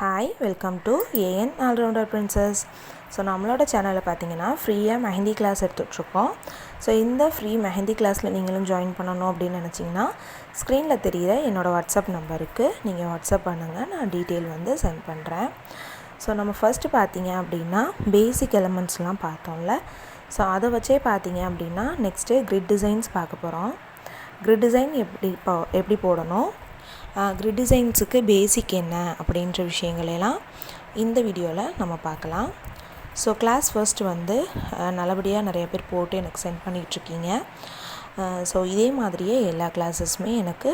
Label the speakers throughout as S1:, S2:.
S1: Hi, welcome to allrounder princess. So நம்மளோட சேனலில் பார்த்தீங்கன்னா ஃப்ரீயாக மெஹந்தி கிளாஸ் எடுத்துகிட்ருக்கோம். ஸோ இந்த ஃப்ரீ மெஹந்தி கிளாஸில் நீங்களும் ஜாயின் பண்ணணும் அப்படின்னு நினச்சிங்கன்னா ஸ்க்ரீனில் தெரிகிற என்னோடய வாட்ஸ்அப் நம்பருக்கு நீங்கள் வாட்ஸ்அப் பண்ணுங்கள், நான் டீட்டெயில் வந்து சென்ட் பண்ணுறேன். ஸோ நம்ம ஃபஸ்ட்டு பார்த்தீங்க அப்படின்னா பேசிக் எலமெண்ட்ஸ்லாம் பார்த்தோம்ல. ஸோ அதை வச்சே பார்த்தீங்க அப்படின்னா நெக்ஸ்ட்டு கிரிட் டிசைன்ஸ் பார்க்க போகிறோம். கிரிட் டிசைன் எப்படி போடணும், கிரிட் டிசைன்ஸுக்கு பேசிக் என்ன அப்படின்ற விஷயங்களெல்லாம் இந்த வீடியோவில் நம்ம பார்க்கலாம். ஸோ கிளாஸ் ஃபர்ஸ்ட் வந்து நல்லபடியாக நிறைய பேர் போட்டு எனக்கு சென்ட் பண்ணிகிட்ருக்கீங்க. ஸோ இதே மாதிரியே எல்லா கிளாஸஸுமே எனக்கு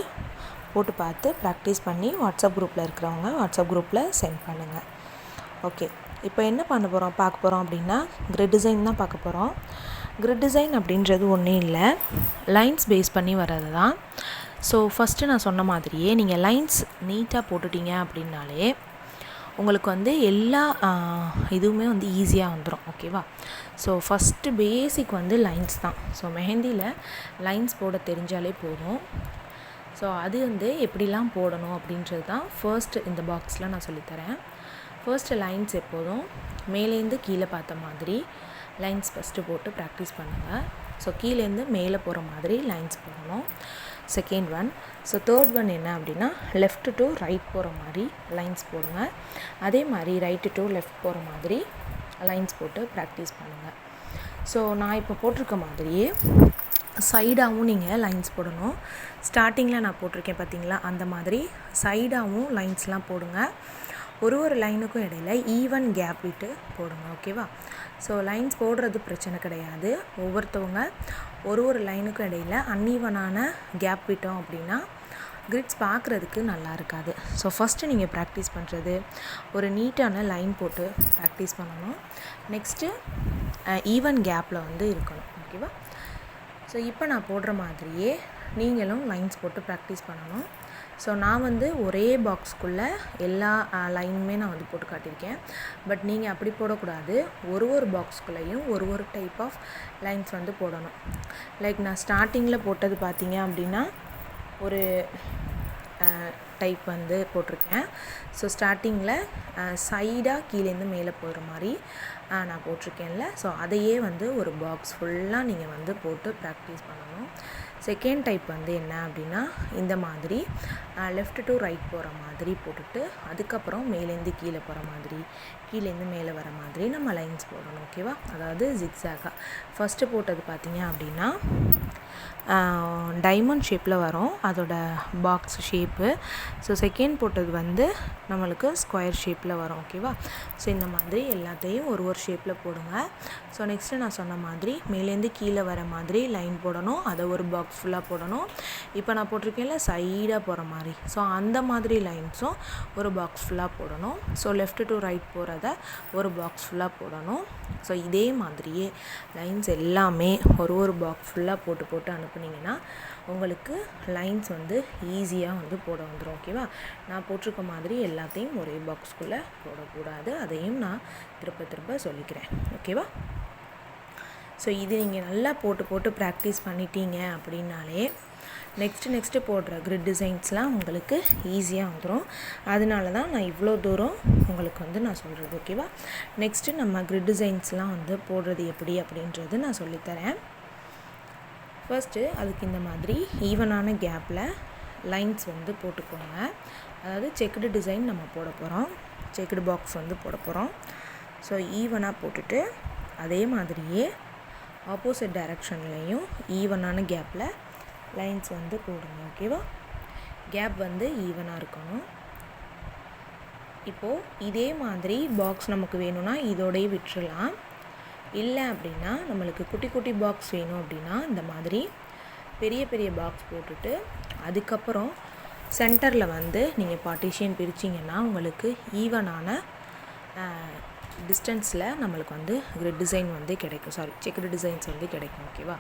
S1: போட்டு பார்த்து ப்ராக்டிஸ் பண்ணி வாட்ஸ்அப் குரூப்பில் இருக்கிறவங்க வாட்ஸ்அப் குரூப்பில் சென்ட் பண்ணுங்கள். ஓகே, இப்போ என்ன பார்க்க போகிறோம் அப்படின்னா கிரிட் டிசைன் தான் பார்க்க போகிறோம். கிரிட் டிசைன் அப்படின்றது ஒன்றும் இல்லை, லைன்ஸ் பேஸ் பண்ணி வர்றது தான். ஸோ ஃபஸ்ட்டு நான் சொன்ன மாதிரியே நீங்கள் லைன்ஸ் நீட்டாக போட்டுட்டீங்க அப்படின்னாலே உங்களுக்கு வந்து எல்லா இதுவுமே வந்து ஈஸியாக வந்துடும். ஓகேவா? ஸோ ஃபஸ்ட்டு பேசிக் வந்து லைன்ஸ் தான். ஸோ மெஹந்தியில் லைன்ஸ் போட தெரிஞ்சாலே போதும். ஸோ அது வந்து எப்படிலாம் போடணும் அப்படின்றது தான் ஃபர்ஸ்ட்டு இந்த பாக்ஸில் நான் சொல்லித்தரேன். ஃபர்ஸ்ட்டு லைன்ஸ் எப்போதும் மேலேருந்து கீழே பார்த்த மாதிரி லைன்ஸ் ஃபஸ்ட்டு போட்டு ப்ராக்டிஸ் பண்ணுங்கள். ஸோ கீழேருந்து மேலே போகிற மாதிரி லைன்ஸ் போடணும். Second one, so third one என்ன அப்படின்னா லெஃப்ட் டு ரைட் போகிற மாதிரி லைன்ஸ் போடுங்க. அதே மாதிரி ரைட்டு டு லெஃப்ட் போகிற மாதிரி லைன்ஸ் போட்டு ப்ராக்டிஸ் பண்ணுங்கள். ஸோ நான் இப்போ போட்டிருக்க மாதிரியே சைடாகவும் நீங்கள் லைன்ஸ் போடணும். ஸ்டார்டிங்கில் நான் போட்டிருக்கேன் பார்த்தீங்களா, அந்த மாதிரி சைடாகவும் லைன்ஸ்லாம் போடுங்க. ஒரு லைனுக்கும் இடையில ஈவன் கேப் விட்டு போடுங்க. ஓகேவா? ஸோ லைன்ஸ் போடுறது பிரச்சனை கிடையாது. ஒவ்வொருத்தவங்க ஒரு லைனுக்கும் இடையில அன்ஈவனான கேப் விட்டோம் அப்படின்னா கிரிட்ஸ் பார்க்குறதுக்கு நல்லா இருக்காது. ஸோ ஃபஸ்ட்டு நீங்கள் ப்ராக்டிஸ் பண்ணுறது ஒரு நீட்டான லைன் போட்டு ப்ராக்டிஸ் பண்ணணும். நெக்ஸ்ட்டு ஈவன் கேப்பில் வந்து இருக்கணும். ஓகேவா? ஸோ இப்போ நான் போடுற மாதிரியே நீங்களும் லைன்ஸ் போட்டு ப்ராக்டிஸ் பண்ணணும். ஸோ நான் வந்து ஒரே பாக்ஸ்க்குள்ளே எல்லா லைனுமே நான் வந்து போட்டு காட்டியிருக்கேன். பட் நீங்கள் அப்படி போடக்கூடாது. ஒரு பாக்ஸ்குள்ளேயும் ஒரு டைப் ஆஃப் லைன்ஸ் வந்து போடணும். லைக் நான் ஸ்டார்டிங்கில் போட்டது பார்த்தீங்க அப்படின்னா ஒரு டைப் வந்து போட்டிருக்கேன். ஸோ ஸ்டார்டிங்கில் சைடாக கீழேருந்து மேலே போகிற மாதிரி நான் போட்டிருக்கேன்ல. ஸோ அதையே வந்து ஒரு பாக்ஸ் ஃபுல்லாக நீங்கள் வந்து போட்டு ப்ராக்டிஸ் பண்ணணும். செகண்ட் டைப் வந்து என்ன அப்படின்னா இந்த மாதிரி லெஃப்ட் டு ரைட் போகிற மாதிரி போட்டுட்டு அதுக்கப்புறம் மேலேருந்து கீழே போகிற மாதிரி கீழேருந்து மேலே வர மாதிரி நம்ம லைன்ஸ் போடணும். ஓகேவா? அதாவது ஜிக்ஸாகாக ஃபஸ்ட்டு போட்டது பார்த்தீங்க அப்படின்னா டைமண்ட் ஷேப்பில் வரும் அதோட பாக்ஸ் ஷேப்பு. ஸோ செகண்ட் போட்டது வந்து நம்மளுக்கு ஸ்கொயர் ஷேப்பில் வரும். ஓகேவா? ஸோ இந்த மாதிரி எல்லாத்தையும் ஒரு ஷேப்பில் போடுங்க. ஸோ நெக்ஸ்ட்டு நான் சொன்ன மாதிரி மேலேருந்து கீழே வர மாதிரி லைன் போடணும். அதை ஒரு பாக்ஸ் ஃபுல்லாக போடணும். இப்போ நான் போட்டிருக்கேன்ல சைடாக போகிற மாதிரி, ஸோ அந்த மாதிரி லைன்ஸும் ஒரு பாக்ஸ் ஃபுல்லாக போடணும். ஸோ லெஃப்ட் டு ரைட் போகிறத ஒரு பாக்ஸ் ஃபுல்லாக போடணும். ஸோ இதே மாதிரியே லைன்ஸ் எல்லாமே ஒரு பாக்ஸ் ஃபுல்லாக போட்டு அனுப்புனீங்கன்னா உங்களுக்கு லைன்ஸ் வந்து ஈஸியாக வந்து போட வந்துடும். ஓகேவா? நான் போட்டிருக்க மாதிரி எல்லாத்தையும் ஒரே பாக்ஸ்குள்ளே போடக்கூடாது. அதையும் நான் திருப்ப சொல்லிக்கிறேன். ஓகேவா? ஸோ இது நீங்கள் நல்லா போட்டு ப்ராக்டிஸ் பண்ணிட்டீங்க அப்படின்னாலே நெக்ஸ்ட்டு போடுற கிரிட் டிசைன்ஸ்லாம் உங்களுக்கு ஈஸியாக வந்துடும். அதனால தான் நான் இவ்வளோ தூரம் உங்களுக்கு வந்து நான் சொல்கிறது. ஓகேவா? நெக்ஸ்ட்டு நம்ம கிரிட் டிசைன்ஸ்லாம் வந்து போடுறது எப்படி அப்படின்றது நான் சொல்லித்தரேன். ஃபர்ஸ்ட்டு அதுக்கு இந்த மாதிரி ஈவனான கேப்பில் லைன்ஸ் வந்து போட்டுக்கோங்க. அதாவது செக்குடு டிசைன் நம்ம போட போகிறோம், செக்குடு பாக்ஸ் வந்து போட போகிறோம். ஸோ ஈவனாக போட்டுட்டு அதே மாதிரியே ஆப்போசிட் டைரக்ஷன்லேயும் ஈவனான கேப்பில் லைன்ஸ் வந்து போடுங்க. ஓகேவா? கேப் வந்து ஈவனாக இருக்கணும். இப்போது இதே மாதிரி பாக்ஸ் நமக்கு வேணும்னா இதோடையே விட்டுறலாம். இல்லை அப்படின்னா நம்மளுக்கு குட்டி பாக்ஸ் வேணும் அப்படின்னா இந்த மாதிரி பெரிய பாக்ஸ் போட்டுட்டு அதுக்கப்புறம் சென்டரில் வந்து நீங்கள் பார்ட்டிஷன் பிரிச்சிங்கன்னா உங்களுக்கு ஈவனான டிஸ்டன்ஸில் நம்மளுக்கு வந்து கிரிட் டிசைன் வந்து கிடைக்கும். செக்குடு டிசைன்ஸ் வந்து கிடைக்கும். ஓகேவா?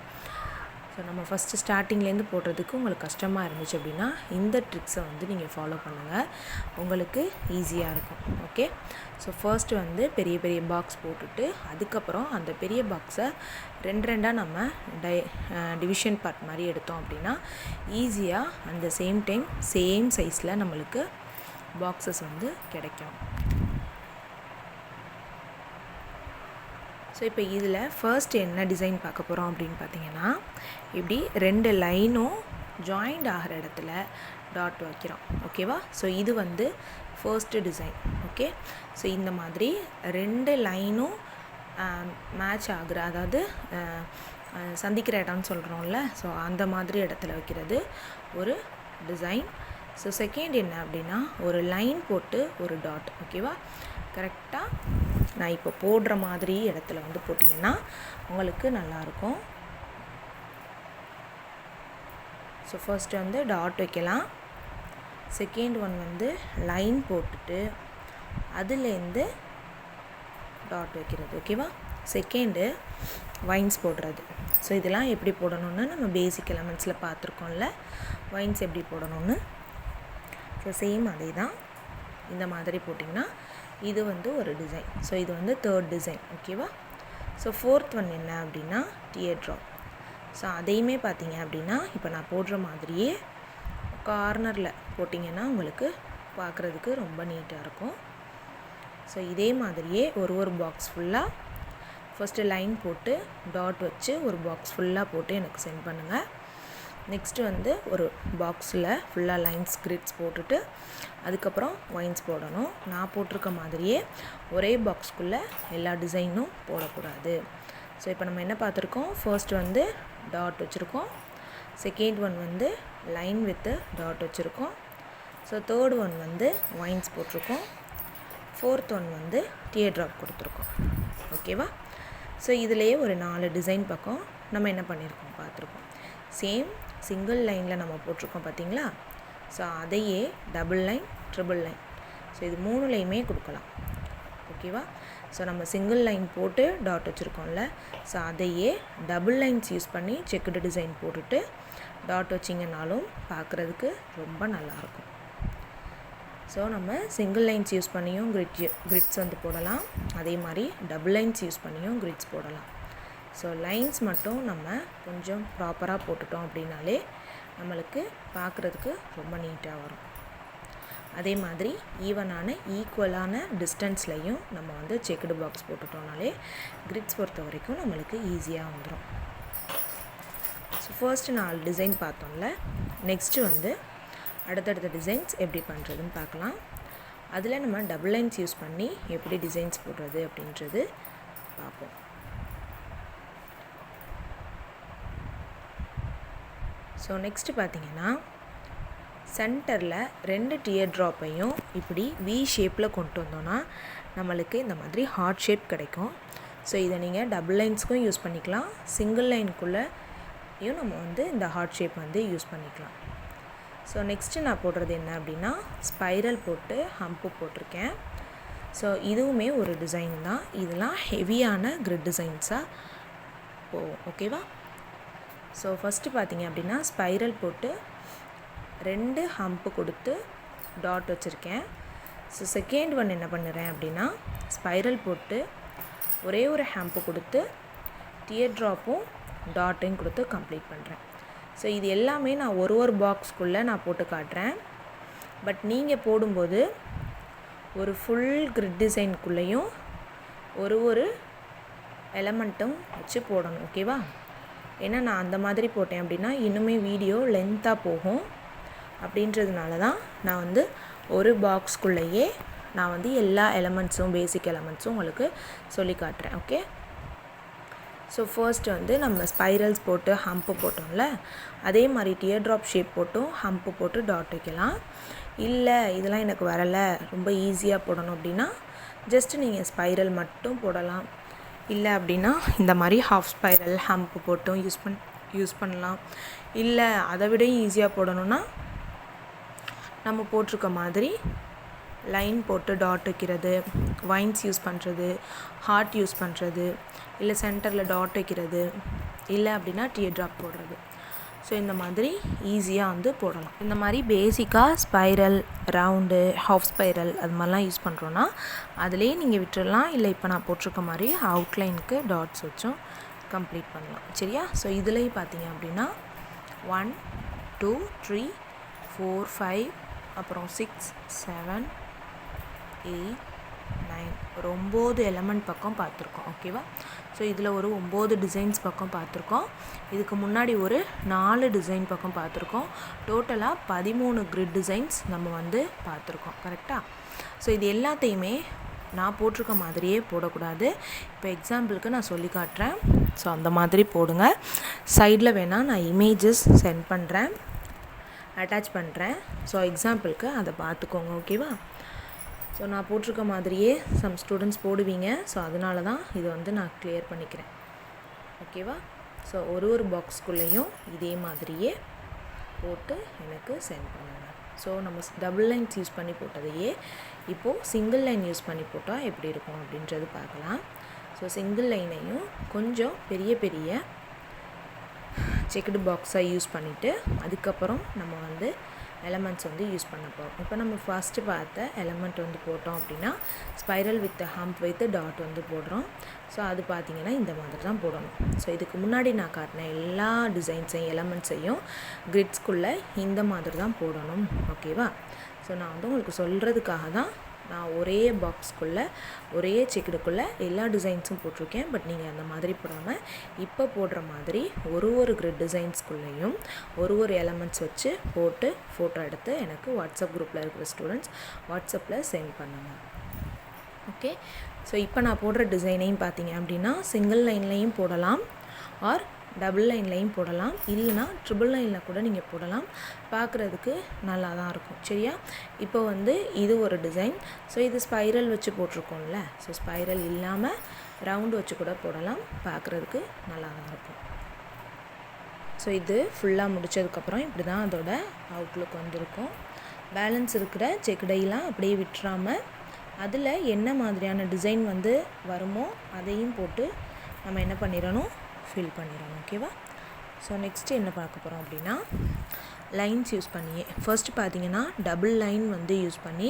S1: ஸோ நம்ம ஃபஸ்ட்டு ஸ்டார்டிங்லேருந்து போடுறதுக்கு உங்களுக்கு கஷ்டமாக இருந்துச்சு அப்படின்னா இந்த ட்ரிக்ஸை வந்து நீங்கள் ஃபாலோ பண்ணுங்கள், உங்களுக்கு ஈஸியாக இருக்கும். ஓகே? ஸோ ஃபர்ஸ்ட்டு வந்து பெரிய பாக்ஸ் போட்டுட்டு அதுக்கப்புறம் அந்த பெரிய பாக்ஸை ரெண்டாக நம்ம டிவிஷன் பார்ட் மாதிரி எடுத்தோம் அப்படின்னா ஈஸியாக அந்த சேம் டைம் சேம் சைஸில் நம்மளுக்கு பாக்ஸஸ் வந்து கிடைக்கும். ஸோ இப்போ இதில் ஃபர்ஸ்ட் என்ன டிசைன் பார்க்க போகிறோம் அப்படின்னு பார்த்தீங்கன்னா, இப்படி 2 லைனும் ஜாயிண்ட் ஆகிற இடத்துல டாட் வைக்கிறோம். ஓகேவா? ஸோ இது வந்து ஃபர்ஸ்ட்டு டிசைன். ஓகே, ஸோ இந்த மாதிரி 2 லைனும் மேட்ச் ஆகிற, அதாவது சந்திக்கிற இடம்னு சொல்கிறோம்ல, ஸோ அந்த மாதிரி இடத்துல வைக்கிறது ஒரு டிசைன். ஸோ செகண்ட் என்ன அப்படின்னா, ஒரு லைன் போட்டு ஒரு டாட். ஓகேவா? கரெக்டாக நான் இப்போ போடுற மாதிரி இடத்துல வந்து போட்டிங்கன்னா உங்களுக்கு நல்லாயிருக்கும். ஸோ ஃபர்ஸ்ட் வந்து டாட் வைக்கலாம். செகண்ட் ஒன் வந்து லைன் போட்டுட்டு அதுலேருந்து டாட் வைக்கிறது. ஓகேவா? செகண்டு வைன்ஸ் போடுறது. ஸோ இதெல்லாம் எப்படி போடணும்னு நம்ம பேசிக் எலமெண்ட்ஸில் பார்த்துருக்கோம்ல, வைன்ஸ் எப்படி போடணும்னு. ஸோ சேம் அதே தான், இந்த மாதிரி போட்டிங்கன்னா இது வந்து ஒரு டிசைன். ஸோ இது வந்து தேர்ட் டிசைன். ஓகேவா? ஸோ ஃபோர்த் ஒன் என்ன அப்படின்னா டியர் ட்ராப். ஸோ அதையுமே பார்த்தீங்க அப்படின்னா இப்போ நான் போடுற மாதிரியே கார்னரில் போட்டிங்கன்னா உங்களுக்கு பார்க்குறதுக்கு ரொம்ப நீட்டாக இருக்கும். ஸோ இதே மாதிரியே ஒரு பாக்ஸ் ஃபுல்லாக ஃபஸ்ட்டு லைன் போட்டு டாட் வச்சு ஒரு பாக்ஸ் ஃபுல்லாக போட்டு எனக்கு சென்ட் பண்ணுங்கள். நெக்ஸ்ட்டு வந்து ஒரு பாக்ஸில் ஃபுல்லாக லைன்ஸ் கிரிட்ஸ் போட்டுட்டு அதுக்கப்புறம் வைன்ஸ் போடணும். நான் போட்டிருக்க மாதிரியே ஒரே பாக்ஸ்க்குள்ளே எல்லா டிசைனும் போடக்கூடாது. ஸோ இப்போ நம்ம என்ன பார்த்துருக்கோம், ஃபர்ஸ்ட் வந்து டாட் வச்சுருக்கோம், செகண்ட் ஒன் வந்து லைன் வித்து டாட் வச்சுருக்கோம், ஸோ தேர்ட் ஒன் வந்து வைன்ஸ் போட்டிருக்கோம், ஃபோர்த் ஒன் வந்து டியர் ட்ராப் கொடுத்துருக்கோம். ஓகேவா? ஸோ இதிலேயே ஒரு 4 டிசைன் பக்கம் நம்ம என்ன பண்ணியிருக்கோம் பார்த்துருக்கோம். சேம் சிங்கிள் லைனில் நம்ம போட்டிருக்கோம் பார்த்தீங்களா? ஸோ அதையே double line, triple line, so இது 3லையுமே கொடுக்கலாம். ஓகேவா? ஸோ நம்ம சிங்கிள் லைன் போட்டு டாட் வச்சுருக்கோம்ல, ஸோ அதையே டபுள் லைன்ஸ் யூஸ் பண்ணி செக்குடு டிசைன் போட்டுட்டு டாட் வச்சிங்கனாலும் பார்க்குறதுக்கு ரொம்ப நல்லாயிருக்கும். ஸோ நம்ம சிங்கிள் லைன்ஸ் யூஸ் பண்ணியும் கிரிட்ஸ் வந்து போடலாம், அதே மாதிரி டபுள் லைன்ஸ் யூஸ் பண்ணியும் கிரிட்ஸ் போடலாம். ஸோ லைன்ஸ் மட்டும் நம்ம கொஞ்சம் ப்ராப்பராக போட்டுட்டோம் அப்படின்னாலே நம்மளுக்கு பார்க்குறதுக்கு ரொம்ப நீட்டாக வரும். அதே மாதிரி ஈவனான ஈக்குவலான டிஸ்டன்ஸ்லையும் நம்ம வந்து செக்குடு பாக்ஸ் போட்டுட்டோம்னாலே கிரிட்ஸ் பொறுத்த வரைக்கும் நம்மளுக்கு ஈஸியாக வந்துடும். ஸோ ஃபர்ஸ்ட்டு 4 டிசைன் பார்த்தோம்ல, நெக்ஸ்ட்டு வந்து அடுத்தடுத்த டிசைன்ஸ் எப்படி பண்ணுறதுன்னு பார்க்கலாம். அதில் நம்ம டபுள் லைன்ஸ் யூஸ் பண்ணி எப்படி டிசைன்ஸ் போடுறது அப்படின்றது பார்ப்போம். ஸோ நெக்ஸ்ட்டு பார்த்திங்கன்னா, சென்டரில் 2 டியர் ட்ராப்பையும் இப்படி வி ஷேப்பில் கொண்டு வந்தோன்னா நம்மளுக்கு இந்த மாதிரி ஹார்ட் ஷேப் கிடைக்கும். ஸோ இதை நீங்கள் டபுள் லைன்ஸ்க்கும் யூஸ் பண்ணிக்கலாம், சிங்கிள் லைனுக்குள்ளேயும் நம்ம வந்து இந்த ஹார்ட் ஷேப் வந்து யூஸ் பண்ணிக்கலாம். ஸோ நெக்ஸ்ட்டு நான் போடுறது என்ன அப்படின்னா, ஸ்பைரல் போட்டு ஹம்பு போட்டிருக்கேன். ஸோ இதுவுமே ஒரு டிசைன் தான். இதெல்லாம் ஹெவியான கிரிட் டிசைன்ஸாக போகும். ஓகேவா? ஸோ ஃபஸ்ட்டு பார்த்திங்க அப்படின்னா ஸ்பைரல் போட்டு 2 ஹம்பு கொடுத்து டாட் வச்சுருக்கேன். ஸோ செகண்ட் ஒன் என்ன பண்ணுறேன் அப்படின்னா, ஸ்பைரல் போட்டு ஒரே ஒரு ஹம்பு கொடுத்து டியர் ட்ராப்பும் டாட்டையும் கொடுத்து கம்ப்ளீட் பண்ணுறேன். ஸோ இது எல்லாமே நான் ஒரு பாக்ஸ்க்குள்ளே நான் போட்டு காட்டுறேன். பட் நீங்கள் போடும்போது ஒரு ஃபுல் கிரிட் டிசைனுக்குள்ளேயும் ஒரு எலமெண்ட்டும் வச்சு போடணும். ஓகேவா? ஏன்னா நான் அந்த மாதிரி போட்டேன் அப்படின்னா இன்னுமே வீடியோ லென்த்தாக போகும். அப்படின்றதுனால தான் நான் வந்து ஒரு பாக்ஸ்க்குள்ளேயே நான் வந்து எல்லா எலமெண்ட்ஸும் பேசிக் எலமெண்ட்ஸும் உங்களுக்கு சொல்லி காட்டுறேன். ஓகே? ஸோ ஃபர்ஸ்ட் வந்து நம்ம ஸ்பைரல்ஸ் போட்டு ஹம்பு போட்டோம்ல, அதே மாதிரி டியர் ட்ராப் ஷேப் போட்டும் ஹம்பு போட்டு டாட் வைக்கலாம். இல்லை இதெல்லாம் எனக்கு வரலை, ரொம்ப ஈஸியாக போடணும் அப்படின்னா ஜஸ்ட்டு நீங்கள் ஸ்பைரல் மட்டும் போடலாம். இல்லை அப்படின்னா இந்த மாதிரி ஹாஃப் ஸ்பைரல் ஹம்பு போட்டும் யூஸ் பண்ணலாம். இல்லை அதை விட ஈஸியாக போடணுன்னா நம்ம போட்டிருக்க மாதிரி லைன் போட்டு டாட் வைக்கிறது, வைன்ஸ் யூஸ் பண்ணுறது, ஹார்ட் யூஸ் பண்ணுறது, இல்லை சென்டரில் டாட் வைக்கிறது, இல்லை அப்படின்னா டியர் ட்ராப் போடுறது. ஸோ இந்த மாதிரி ஈஸியாக வந்து போடலாம். இந்த மாதிரி பேசிக்காக ஸ்பைரல், ரவுண்டு, ஹாஃப் ஸ்பைரல் அது மாதிரிலாம் யூஸ் பண்ணுறோன்னா அதிலே நீங்கள் விட்டுடலாம். இல்லை இப்போ நான் போட்டிருக்க மாதிரி அவுட்லைனுக்கு டாட்ஸ் வச்சும் கம்ப்ளீட் பண்ணலாம். சரியா? ஸோ இதுலேயும் பார்த்தீங்க அப்படின்னா 1 2 3 4 5 அப்புறம் 6 7 8 9 ஒரு 9 எலமெண்ட் பக்கம் பார்த்துருக்கோம். ஓகேவா? ஸோ இதில் ஒரு 9 டிசைன்ஸ் பக்கம் பார்த்துருக்கோம். இதுக்கு முன்னாடி ஒரு 4 டிசைன் பக்கம் பார்த்துருக்கோம். டோட்டலாக 13 கிரிட் டிசைன்ஸ் நம்ம வந்து பார்த்துருக்கோம். கரெக்டாக? ஸோ இது எல்லாத்தையுமே நான் போட்டிருக்க மாதிரியே போடக்கூடாது. இப்போ எக்ஸாம்பிளுக்கு நான் சொல்லி காட்டுறேன். ஸோ அந்த மாதிரி போடுங்க. சைடில் வேணால் நான் இமேஜஸ் சென்ட் பண்ணுறேன், அட்டாச் பண்ணுறேன். ஸோ எக்ஸாம்பிளுக்கு அதை பார்த்துக்கோங்க. ஓகேவா? ஸோ நான் போட்டிருக்க மாதிரியே சம் ஸ்டூடெண்ட்ஸ் போடுவீங்க. ஸோ அதனால தான் இது வந்து நான் கிளியர் பண்ணிக்கிறேன். ஓகேவா? ஸோ ஒரு பாக்ஸ்குள்ளேயும் இதே மாதிரியே போட்டு எனக்கு சென்ட் பண்ணுங்கள். ஸோ நம்ம டபுள் லைன்ஸ் யூஸ் பண்ணி போட்டதையே இப்போது சிங்கிள் லைன் யூஸ் பண்ணி போட்டால் எப்படி இருக்கும் அப்படின்றது பார்க்கலாம். ஸோ சிங்கிள் லைனையும் கொஞ்சம் பெரிய பெரிய செக்குடு பாக்ஸாக யூஸ் பண்ணிவிட்டு அதுக்கப்புறம் நம்ம வந்து எலமெண்ட்ஸ் வந்து யூஸ் பண்ண போகிறோம். இப்போ நம்ம ஃபஸ்ட்டு பார்த்த எலமெண்ட் வந்து போட்டோம் அப்படின்னா ஸ்பைரல் வித் ஹம்ப் வைத்து டாட் வந்து போடுறோம். ஸோ அது பார்த்திங்கன்னா இந்த மாதிரி தான் போடணும். ஸோ இதுக்கு முன்னாடி நான் காட்டின எல்லா டிசைன்ஸையும் எலமெண்ட்ஸையும் கிரிட்ஸ்குள்ளே இந்த மாதிரி தான் போடணும். ஓகேவா? ஸோ நான் வந்து உங்களுக்கு சொல்கிறதுக்காக தான் நான் ஒரே பாக்ஸ்குள்ளே ஒரே செக்குடுக்குள்ளே எல்லா டிசைன்ஸும் போட்டிருக்கேன். பட் நீங்கள் அந்த மாதிரி போடாமல் இப்போ போடுற மாதிரி ஒரு கிரிட் டிசைன்ஸ்குள்ளேயும் ஒரு எலமெண்ட்ஸ் வச்சு போட்டு ஃபோட்டோ எடுத்து எனக்கு வாட்ஸ்அப் குரூப்பில் இருக்கிற ஸ்டூடெண்ட்ஸ் வாட்ஸ்அப்பில் சென்ட் பண்ணுங்கள். ஓகே? ஸோ இப்போ நான் போடுற டிசைனையும் பார்த்தீங்க அப்படின்னா சிங்கிள் லைன்லேயும் போடலாம், ஆர் டபுள் லைன்லையும் போடலாம், இல்லைனா ட்ரிபிள் லைனில் கூட நீங்கள் போடலாம். பார்க்குறதுக்கு நல்லா தான் இருக்கும். சரியா? இப்போ வந்து இது ஒரு டிசைன். ஸோ இது ஸ்பைரல் வச்சு போட்டிருக்கோம்ல. ஸோ ஸ்பைரல் இல்லாமல் ரவுண்டு வச்சு கூட போடலாம். பார்க்குறதுக்கு நல்லா தான் இருக்கும். ஸோ இது ஃபுல்லாக முடித்ததுக்கப்புறம் இப்படி தான் அதோட அவுட்லுக் வந்திருக்கும். பேலன்ஸ் இருக்கிற செக்குடையெல்லாம் அப்படியே விட்டுறாமல் அதில் என்ன மாதிரியான டிசைன் வந்து வருமோ அதையும் போட்டு நம்ம என்ன பண்ணிடணும், ஃபில் பண்ணிடணும். ஓகேவா? ஸோ நெக்ஸ்ட்டு என்ன பார்க்க போகிறோம் அப்படின்னா லைன்ஸ் யூஸ் பண்ணியே ஃபர்ஸ்ட் பார்த்தீங்கன்னா டபுள் லைன் வந்து யூஸ் பண்ணி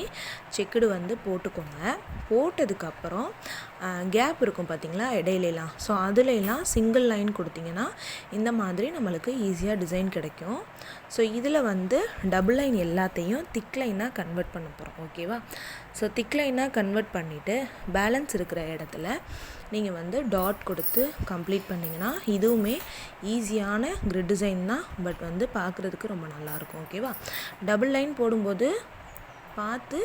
S1: செக்குடு வந்து போட்டுக்கோங்க. போட்டதுக்கப்புறம் கேப் இருக்கும் பார்த்தீங்களா இடையிலலாம். ஸோ அதுலலாம் சிங்கிள் லைன் கொடுத்திங்கன்னா இந்த மாதிரி நம்மளுக்கு ஈஸியாக டிசைன் கிடைக்கும். ஸோ இதில் வந்து டபுள் லைன் எல்லாத்தையும் திக் லைனாக கன்வெர்ட் பண்ண போகிறோம். ஓகேவா? ஸோ திக் லைனாக கன்வெர்ட் பண்ணிவிட்டு பேலன்ஸ் இருக்கிற இடத்துல நீங்கள் வந்து டாட் கொடுத்து கம்ப்ளீட் பண்ணிங்கன்னா இதுவுமே ஈஸியான கிரிட் டிசைன் தான். பட் வந்து பார்க்குறதுக்கு ரொம்ப நல்லாயிருக்கும். ஓகேவா? டபுள் லைன் போடும்போது பார்த்து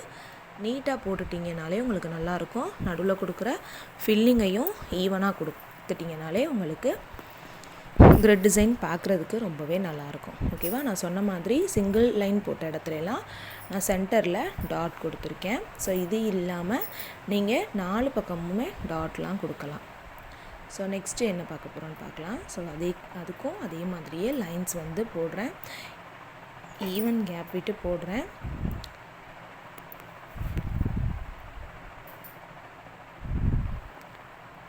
S1: நீட்டாக போட்டுட்டிங்கனாலே உங்களுக்கு நல்லாயிருக்கும். நடுவில் கொடுக்குற ஃபில்லிங்கையும் ஈவனாக கொடுத்துட்டிங்கனாலே உங்களுக்கு கிரிட் டிசைன் பார்க்குறதுக்கு ரொம்பவே நல்லாயிருக்கும். ஓகேவா? நான் சொன்ன மாதிரி சிங்கிள் லைன் போட்ட இடத்துலலாம் நான் சென்டரில் டாட் கொடுத்துருக்கேன். ஸோ இது இல்லாமல் நீங்கள் 4 பக்கமுமே டாட்லாம் கொடுக்கலாம். ஸோ நெக்ஸ்ட்டு என்ன பார்க்க போகிறோன்னு பார்க்கலாம். ஸோ அதுக்கும் அதே மாதிரியே லைன்ஸ் வந்து போடுறேன். ஈவன் கேப் விட்டு போடுறேன்.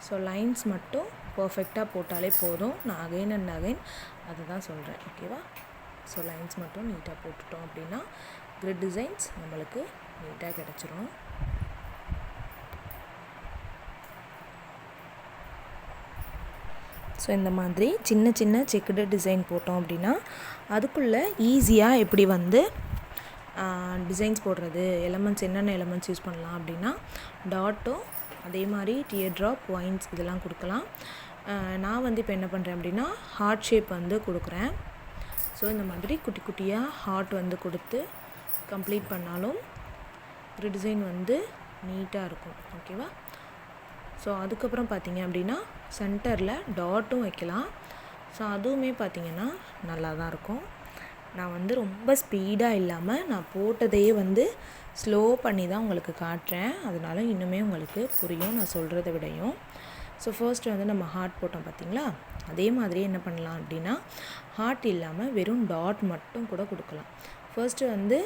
S1: ஸோ லைன்ஸ் மட்டும் பர்ஃபெக்டாக போட்டாலே போதும். நான் அகைன் அண்ட் அகைன் அதை தான் சொல்கிறேன். ஓகேவா? ஸோ லைன்ஸ் மட்டும் நீட்டாக போட்டுட்டோம் அப்படின்னா கிரிட் டிசைன்ஸ் நம்மளுக்கு நீட்டாக கிடச்சிரும். ஸோ இந்த மாதிரி சின்ன சின்ன செக்குடு டிசைன் போட்டோம் அப்படின்னா அதுக்குள்ளே ஈஸியாக எப்படி வந்து டிசைன்ஸ் போடுறது, எலமெண்ட்ஸ் என்னென்ன எலமெண்ட்ஸ் யூஸ் பண்ணலாம் அப்படின்னா டாட்டும் அதே மாதிரி டியர் ட்ராப் ஒயின்ஸ் இதெல்லாம் கொடுக்கலாம். நான் வந்து இப்போ என்ன பண்ணுறேன் அப்படின்னா ஹார்ட் ஷேப் வந்து கொடுக்குறேன். ஸோ இந்த மாதிரி குட்டி குட்டியாக ஹார்ட் வந்து கொடுத்து கம்ப்ளீட் பண்ணாலும் கிரிட் டிசைன் வந்து நீட்டாக இருக்கும். ஓகேவா? ஸோ அதுக்கப்புறம் பார்த்திங்க அப்படின்னா சென்டரில் டாட்டும் வைக்கலாம். ஸோ அதுவுமே பார்த்திங்கன்னா நல்லா தான் இருக்கும். நான் வந்து ரொம்ப ஸ்பீடாக இல்லாமல் நான் போட்டதையே வந்து ஸ்லோ பண்ணி தான் உங்களுக்கு காட்டுறேன். அதனால இன்னுமே உங்களுக்கு புரியும் நான் சொல்கிறத விடையும். ஸோ ஃபர்ஸ்ட் வந்து நம்ம ஹார்ட் போட்டோம் பார்த்திங்களா, அதே மாதிரி என்ன பண்ணலாம் அப்படின்னா ஹார்ட் இல்லாமல் வெறும் டாட் மட்டும் கூட கொடுக்கலாம். ஃபர்ஸ்ட்டு வந்து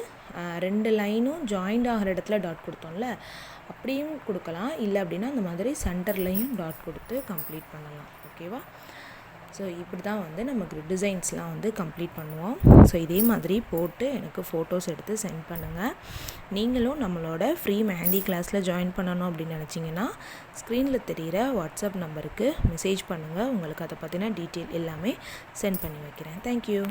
S1: 2 லைனும் ஜாயிண்ட் ஆகிற இடத்துல டாட் கொடுத்தோம்ல அப்படியும் கொடுக்கலாம். இல்லை அப்படின்னா அந்த மாதிரி சென்டர்லையும் டாட் கொடுத்து கம்ப்ளீட் பண்ணலாம். ஓகேவா? ஸோ இப்படி தான் வந்து நம்ம கிரிட் டிசைன்ஸ்லாம் வந்து கம்ப்ளீட் பண்ணுவோம். ஸோ இதே மாதிரி போட்டு எனக்கு ஃபோட்டோஸ் எடுத்து சென்ட் பண்ணுங்கள். நீங்களும் நம்மளோட ஃப்ரீ மெஹந்தி கிளாஸில் ஜாயின் பண்ணணும் அப்படின்னு நினச்சிங்கன்னா ஸ்க்ரீனில் தெரிகிற வாட்ஸ்அப் நம்பருக்கு மெசேஜ் பண்ணுங்கள். உங்களுக்கு அதை பற்றின டீட்டெயில் எல்லாமே சென்ட் பண்ணி வைக்கிறேன். தேங்க்யூ.